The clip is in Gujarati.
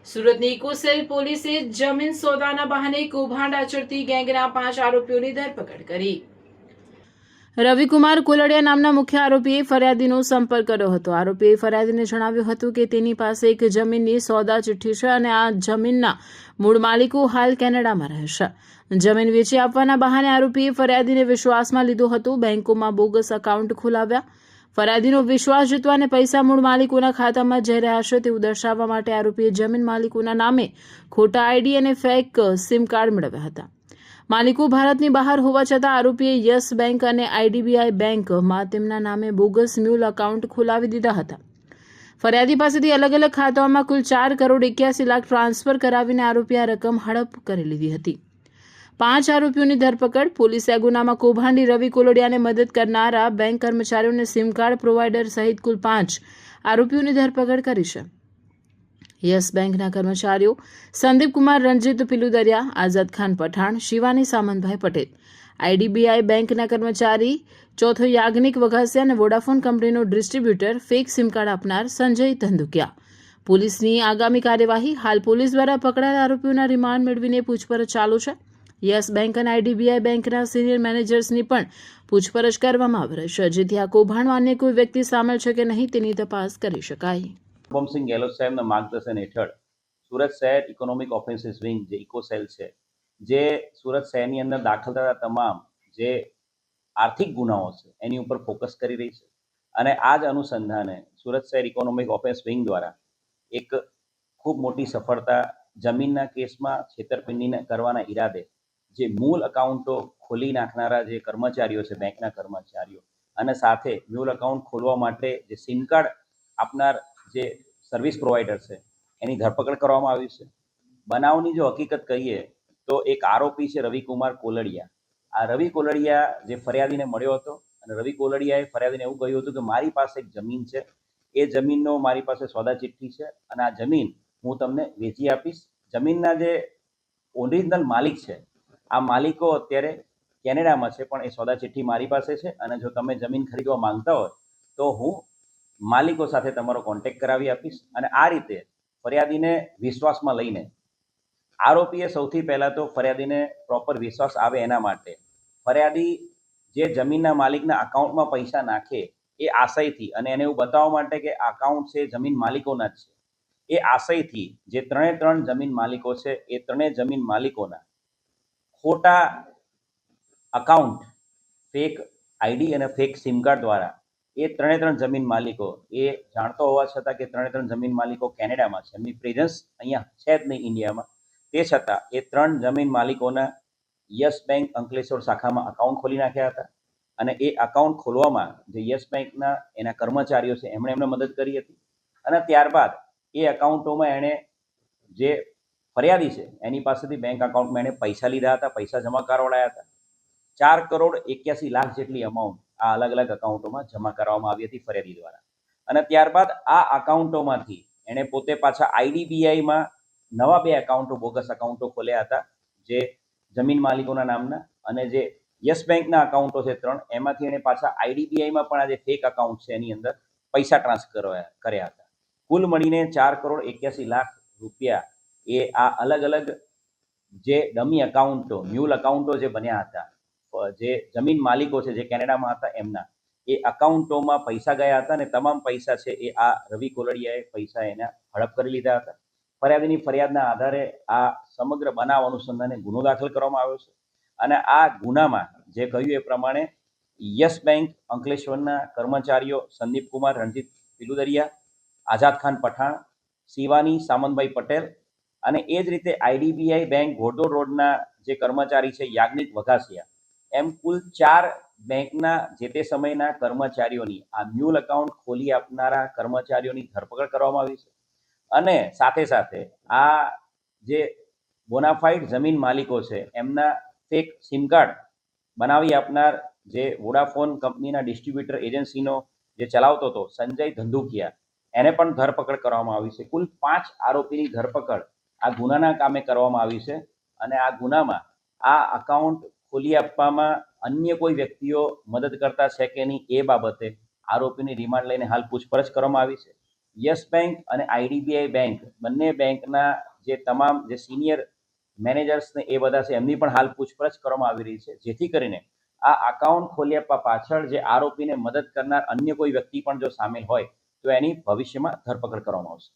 સુરતની ઇકોસેલ પોલીસે જમીન સોદાના બહાને કૌભાંડ આચરતી ગેંગના 5 આરોપીઓની ધરપકડ કરી। રવિકુમાર કોલડિયા નામના મુખ્ય આરોપીએ ફરિયાદીનો સંપર્ક કર્યો હતો। આરોપીએ ફરિયાદીને જણાવ્યું હતું કે તેની પાસે એક જમીનની સોદા ચિઠ્ઠી છે અને આ જમીનના મૂળ માલિકો હાલ કેનેડામાં રહે છે। જમીન વેચી આપવાના બહાને આરોપીએ ફરિયાદીને વિશ્વાસમાં લીધો હતો। બેંકોમાં બોગસ એકાઉન્ટ ખોલાવ્યા। ફરિયાદીનો વિશ્વાસ જીતવા અને પૈસા મૂળ માલિકોના ખાતામાં જઈ રહ્યા છે તેવું દર્શાવવા માટે આરોપીએ જમીન માલિકોના નામે ખોટા આઈડી અને ફેક સિમ કાર્ડ મેળવ્યા હતા। માલિકો ભારતની બહાર હોવા છતાં આરોપીએ યસ બેંક અને આઈડીબીઆઈ બેંકમાં તેમના નામે બોગસ મ્યુલ એકાઉન્ટ ખોલાવી દીધા હતા। ફરિયાદી પાસેથી અલગ અલગ ખાતાઓમાં કુલ 4,81 લાખ ટ્રાન્સફર કરાવીને આરોપીએ આ રકમ હડપ કરી લીધી હતી। 5 આરોપીઓની ધરપકડ। પોલીસે આ ગુનામાં કૌભાંડી રવિ કોલડિયાને મદદ કરનારા બેંક કર્મચારીઓને સિમ કાર્ડ પ્રોવાઇડર સહિત કુલ 5 આરોપીઓની ધરપકડ કરી છે। યસ બેંકના કર્મચારીઓ સંદીપ કુમાર રંજીત પિલુદરિયા, આઝાદ ખાન પઠાણ, શિવાની સામંતભાઈ પટેલ, આઈડીબીઆઈ બેંકના કર્મચારી ચોથો યાજ્ઞિક વઘાસિયા અને વોડાફોન કંપનીનો ડિસ્ટ્રીબ્યુટર ફેક સિમ કાર્ડ આપનાર સંજય ધંધુકિયા। પોલીસની આગામી કાર્યવાહી। હાલ પોલીસ દ્વારા પકડાયેલા આરોપીઓના રિમાન્ડ મેળવીને પૂછપરછ ચાલુ છે। યસ બેંક અને આઈડીબીઆઈ બેંકના સિનિયર મેનેજર્સની પણ પૂછપરછ કરવામાં આવી રહી છે, જેથી આ કૌભાંડમાં અન્ય કોઈ વ્યક્તિ સામેલ છે કે નહીં તેની તપાસ કરી શકાય। શુભમસિંહ ગેહલોત સાહેબના માર્ગદર્શન હેઠળ સુરત શહેર ઇકોનોમિક ઓફેન્સીસ વિંગ જે ઇકોસેલ છે, જે સુરત શહેરની અંદર દાખલ થતા તમામ જે આર્થિક ગુનાઓ છે એની ઉપર ફોકસ કરી રહી છે। અને આ જ અનુસંધાને સુરત શહેર ઇકોનોમિક ઓફેન્સ વિંગ દ્વારા એક ખૂબ મોટી સફળતા જમીનના કેસમાં છેતરપિંડી કરવાના ઈરાદે જે મૂળ એકાઉન્ટો ખોલી નાખનારા જે કર્મચારીઓ છે, બેંકના કર્મચારીઓ, અને સાથે મૂળ એકાઉન્ટ ખોલવા માટે જે સિમ કાર્ડ આપનાર જે સર્વિસ પ્રોવાઈડર છે એની ધરપકડ કરવામાં આવી છે। બનાવની જો હકીકત કહીએ તો એક આરોપી છે રવિકુમાર કોલડિયા। આ રવિ કોલડિયા જે ફરિયાદીને મળ્યો હતો અને રવિ કોલડિયાએ ફરિયાદીને એવું કહ્યું હતું કે મારી પાસે એક જમીન છે, એ જમીનનો મારી પાસે સોદા ચિઠ્ઠી છે અને આ જમીન હું તમને વેચી આપીશ। જમીનના જે ઓરિજિનલ માલિક છે, આ માલિકો અત્યારે કેનેડામાં છે, પણ એ સોદા ચિઠ્ઠી મારી પાસે છે અને જો તમે જમીન ખરીદવા માંગતા હોય તો હું માલિકો સાથે તમારો કોન્ટેક્ટ કરાવી આપીશ। અને આ રીતે ફરિયાદીને વિશ્વાસમાં લઈને આરોપીએ સૌથી પહેલાં તો ફરિયાદીને પ્રોપર વિશ્વાસ આવે એના માટે ફરિયાદી જે જમીનના માલિકના અકાઉન્ટમાં પૈસા નાખે એ આશયથી, અને એને એવું બતાવવા માટે કે અકાઉન્ટ છે જમીન માલિકોના જ છે, એ આશયથી જે 3 જમીન માલિકો છે એ 3 જમીન માલિકોના ખોટા અકાઉન્ટ, ફેક આઈડી અને ફેક સિમ કાર્ડ દ્વારા એ 3 જમીન માલિકો એ જાણતો હોવા છતાં કે 3 જમીન માલિકો કેનેડામાં છે, એમની પ્રેઝન્સ અહીંયા છે જ નહીં ઇન્ડિયામાં, તે છતાં એ 3 જમીન માલિકોના યસ બેંક અંકલેશ્વર શાખામાં અકાઉન્ટ ખોલી નાખ્યા હતા। અને એ અકાઉન્ટ ખોલવામાં જે યસ બેંકના એના કર્મચારીઓ છે એમણે મદદ કરી હતી। અને ત્યારબાદ એ અકાઉન્ટોમાં એણે જે ફરિયાદી છે એની પાસેથી બેંક અકાઉન્ટમાં એણે પૈસા લીધા હતા, પૈસા જમા કરાવડાયા હતા। 4,81 લાખ જેટલી અમાઉન્ટ આ અલગ અલગ અકાઉન્ટોમાં જમા કરવામાં આવી હતી ફરિયાદી દ્વારા। અને ત્યારબાદ આ અકાઉન્ટોમાંથી એણે પોતે પાછા આઈડીબીઆઈમાં નવા 2 એકાઉન્ટો, બોગસ એકાઉન્ટો ખોલ્યા હતા જે જમીન માલિકોના નામના, અને જે યસ બેંકના અકાઉન્ટો છે 3, એમાંથી એણે પાછા આઈડીબીઆઈમાં પણ આ જે ફેક અકાઉન્ટ છે એની અંદર પૈસા ટ્રાન્સફર કર્યા હતા। કુલ મળીને 4,81 લાખ રૂપિયા એ આ અલગ અલગ જે ડમી એકાઉન્ટો, મ્યુલ એકાઉન્ટો જે બન્યા હતા, જે જમીન માલિકો છે જે કેનેડામાં હતા એમના એ અકાઉન્ટોમાં પૈસા ગયા હતા અને તમામ પૈસા છે એ આ રવિ કોલડિયાએ પૈસા એના હડપ કરી લીધા હતા। ફરિયાદીની ફરિયાદના આધારે આ સમગ્ર બનાવ અનુસંધાને ગુનો દાખલ કરવામાં આવ્યો છે। અને આ ગુનામાં જે કહ્યું એ પ્રમાણે યસ બેંક અંકલેશ્વરના કર્મચારીઓ સંદીપ કુમાર રણજીત પિલુદરિયા, આઝાદ ખાન પઠાણ, શિવાની સામંતભાઈ પટેલ, અને એ જ રીતે આઈડીબીઆઈ બેંક ઘોડદોડ રોડના જે કર્મચારી છે યાજ્ઞિક વઘાસિયા, એમ કુલ 4 બેંકના જે તે સમયના કર્મચારીઓની આ મ્યુલ એકાઉન્ટ ખોલી આપનારા કર્મચારીઓની ધરપકડ કરવામાં આવી છે। અને સાથે સાથે આ જે બોનાફાઇડ જમીન માલિકો છે એમના ફેક સિમ કાર્ડ બનાવી આપનાર જે વોડાફોન કંપનીના ડિસ્ટ્રીબ્યુટર એજન્સીનો જે ચલાવતો હતો સંજય ધંધુકિયા, એને પણ ધરપકડ કરવામાં આવી છે। કુલ 5 આરોપીની ધરપકડ આ ગુનાના કામે કરવામાં આવી છે। અને આ ગુનામાં આ અકાઉન્ટ ખોલી આપવામાં અન્ય કોઈ વ્યક્તિઓ મદદ કરતા છે કે નહીં એ બાબતે આરોપીની રિમાન્ડ લઈને હાલ પૂછપરછ કરવામાં આવી છે। યસ બેંક અને આઈડીબીઆઈ બેંક બંને બેંકના જે તમામ જે સિનિયર મેનેજર્સ ને એ બધા છે એમની પણ હાલ પૂછપરછ કરવામાં આવી રહી છે, જેથી કરીને આ અકાઉન્ટ ખોલ્યા પાછળ જે આરોપીને મદદ કરનાર અન્ય કોઈ વ્યક્તિ પણ જો સામેલ હોય તો એની ભવિષ્યમાં ધરપકડ કરવામાં આવશે.